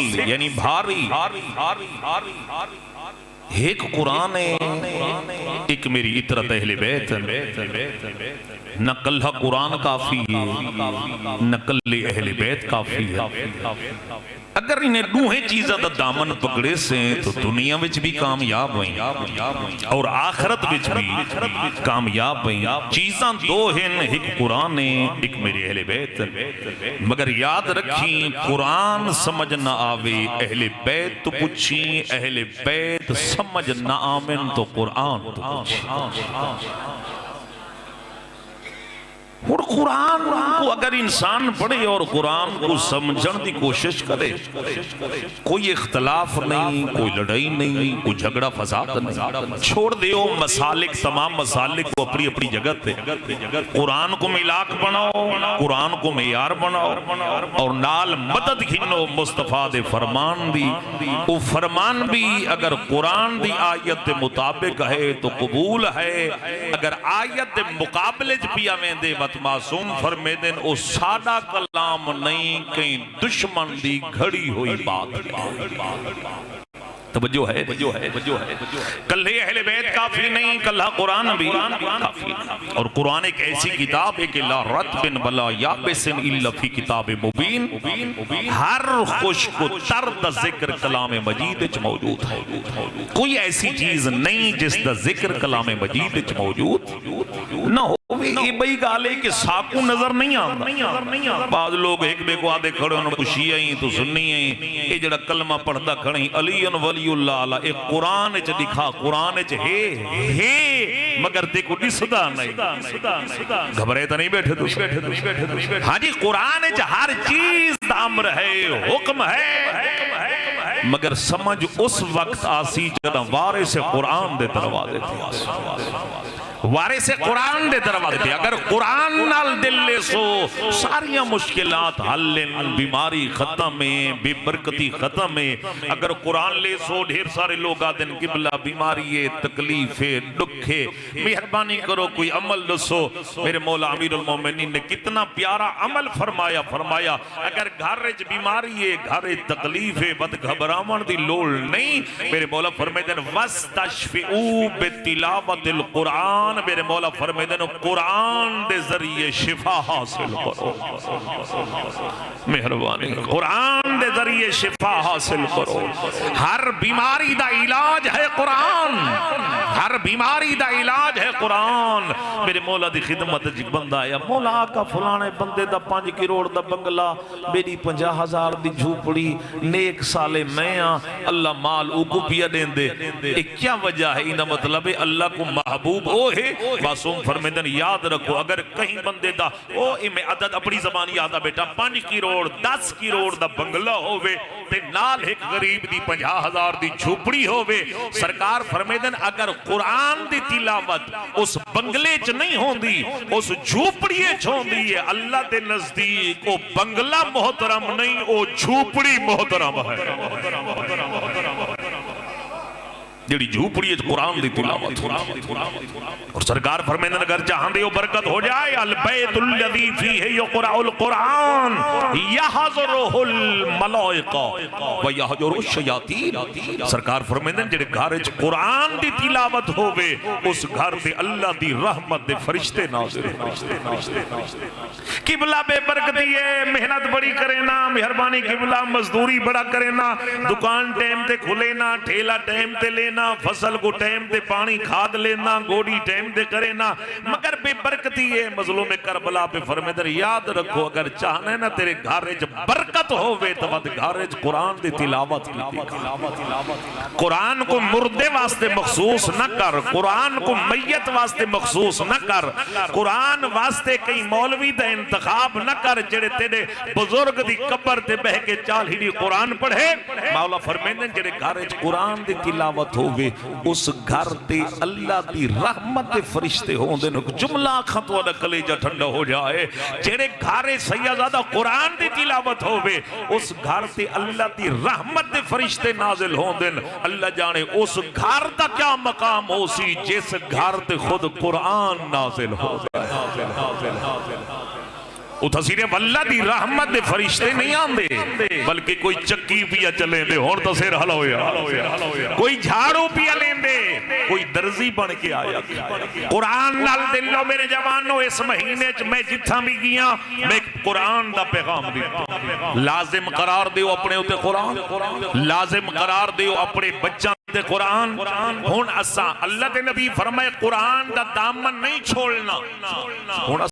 ثقل یعنی بھاری، ایک قرآن ہے، ایک میری اطرت اہل بیت ہے۔ نہ کلہ قرآن کافی ہے، نہ کلہ اہل بیت کافی ہے۔ اگر انہیں دوہیں چیزیں دا دامن پکڑے سے تو دنیا وچ بھی کامیاب ہوئیں اور آخرت وچ بھی کامیاب ہوئیں۔ چیزاں دو ہیں، ایک قرآن ہے، ایک میرے اہل بیت ہے۔ مگر یاد رکھیں قرآن سمجھ نہ آوے اہل بیت تو پوچھیں، اہل بیت سمجھ نہ آمن تو قرآن تو پوچھیں۔ اور قرآن کو اگر انسان پڑھے اور قرآن کو سمجھن دی کوشش کرے، کوئی اختلاف نہیں، کوئی لڑائی نہیں، کوئی جھگڑا فساد نہیں، چھوڑ دیو مسالک، تمام مسالک کو اپنی اپنی جگہ تے، قرآن کو ملاک بناؤ، قرآن کو معیار بناؤ اور نال مدد گھنو مصطفیٰ دے فرمان دی۔ وہ فرمان بھی اگر قرآن دی آیت دے مطابق ہے تو قبول ہے، اگر آیت دے مقابلے پیا میں دے معصوم فرمے دن او سادہ کلام نہیں، کہیں دشمن دی گھڑی ہوئی بات۔ توجہ ہے، کلہ اہل بیت کافی نہیں، کلہ قرآن بھی کافی۔ اور قرآن ایک ایسی کتاب ہے کہ لا رتب ولا یابس الا فی کتاب مبین، ہر خشک و تر ذکر کلام مجید وچ موجود ہے۔ کوئی ایسی چیز نہیں جس دا ذکر کلام مجید وچ موجود نہ ہو۔ یہ بھئی گالے کہ ساکو نظر نہیں آتا۔ بعض لوگ ایک بے کو آدھے کھڑے انہوں کو شیعہ ہی تو سنی ہیں، یہ جڑا کلمہ پڑھتا کھڑے ہیں علی ولی اللہ علیہ، ایک قرآن چ دکھا، قرآن چ ہے مگر تے کو دسدا نہیں، گھبرے تو نہیں بیٹھے تو۔ ہاں جی قرآن چ ہر چیز دا امر ہے، حکم ہے، مگر سمجھ اس وقت آسی جدہ وارث قرآن دے دروازے تھے آسی، وارث قرآن دے دروازے تھے۔ اگر قرآن نال دل لے سو ساریاں مشکلات حل، بیماری ختم ہے، بے برکتی ختم ہے۔ اگر قرآن لے سو ڈھیر سارے لوگ آدھن قبلہ بیماری ہے، تکلیف ہے، دکھ ہے، مہربانی کرو کوئی عمل دسو۔ میرے مولا امیر المومنین نے کتنا پیارا عمل فرمایا اگر گھر وچ بیماری ہے، گھر وچ تکلیف ہے، بد گھبراون دی لوڑ نہیں۔ میرے مولا فرمائے دن وَاسْتَشْفِعُوا بِتِلَاوَةِ الْقُرْآنِ، میرے مولا فرمائے دن قرآن دے ذریعے شفا حاصل کرو، مہربانی قرآن دے ذریعے شفا حاصل کرو۔ ہر بیماری دا علاج ہے قرآن، ہر بیماری دا علاج ہے قرآن۔ میرے مولا دی خدمت جی بندہ آیا، مولا آقا فلانے بندے دا 5 کروڑ دا بنگلہ، میری 50,000 دی جھوپڑی، نیک سالے میں اللہ مال او کو پیا دین دے۔ ایک کیا وجہ ہے؟ انہا مطلب ہے اللہ کو محبوب او ہے۔ معصوم فرمیدن یاد رکھو اگر کہیں بندے دا او میں عدد اپنی زبانی یاد بیٹا 5 کروڑ 10 کروڑ دا بنگلہ ہووے تے نال ایک غریب دی 50,000 دی جھوپڑی ہووے، سرکار فرمیدن اگر قرآن دی تلاوت اس بنگلے چ نہیں ہوندی، اس جھوپڑی چ ہوندی ہے، اللہ دے نزدیک او بنگلہ محترم نہیں، او جھوپڑی محترم ہے۔ جڑی جھوپڑی قرآن دی تلاوت اور سرکار فرمیدن اگر چاہن دیو برکت ہو جائے البیت الذی فیہ یقرأ القرآن یحضرہ الملائکہ ویحجر الشیاطین، سرکار فرمیدن جڑے گھر وچ قرآن دی تلاوت ہووے اس گھر دے اللہ دی رحمت دے فرشتے نازل ہیں۔ قبلہ بے برکتی ہے، محنت بڑی کرے نا، مہربانی قبلہ مزدوری بڑا کرے نا، دکان ٹائم تے کھلے نا، ٹھیلا ٹائم تے لینا، فصل کو ٹائم تے پانی کھاد لینا، گوڑی ٹائم تے کرے نا، مگر بے برکتی ہے۔ مظلوم کربلا پہ فرمیدر یاد رکھو اگر چاہنے نا تیرے گھارج برکت ہووے تو ود گھارج قرآن دی تلاوت کی قرآن کو مردے واسطے مخصوص نہ کر، قرآن کو میت واسطے مخصوص نہ کر، قرآن واسطے کئی مولوی دا انتخاب نہ کر جڑے تیرے بزرگ دی قبر تے بہ کے چال ہی دی قرآن پڑھے۔ مولا فرمیدن جڑے گھارج قرآن دی تلاوت ہووے اس گھر تے اللہ دی رحمت دے فرشتے ہوں دے جملہ خطوہ دا کلیجہ ٹھنڈا ہو جائے۔ جڑے گھارے سیدزادہ قرآن دی تلاوت ہووے اس گھر تے اللہ دی رحمت دے فرشتے نازل ہوں دے، اللہ جانے اس گھر دا کیا مقام ہو سی جس گھر تے خود قرآن نازل ہو جائے۔ اتھا صرف اللہ دی رحمت دے فرشتے نہیں آندے بلکہ کوئی چکی پیا چلیں دے اور تو سیر حل ہویا کوئی جھاڑو پیا لیں دے کوئی درزی بن کے آیا قرآن نال دلو میرے جوانو اس مہینے میں جتھا بھی گیا میں قرآن دا پیغام دیتا لازم قرار دیو اپنے ہوتے قرآن لازم قرار دیو اپنے بچہ تے قرآن ہون اسا اللہ دے نبی فرمائے قرآن دا دامن نہیں چھوڑنا ہون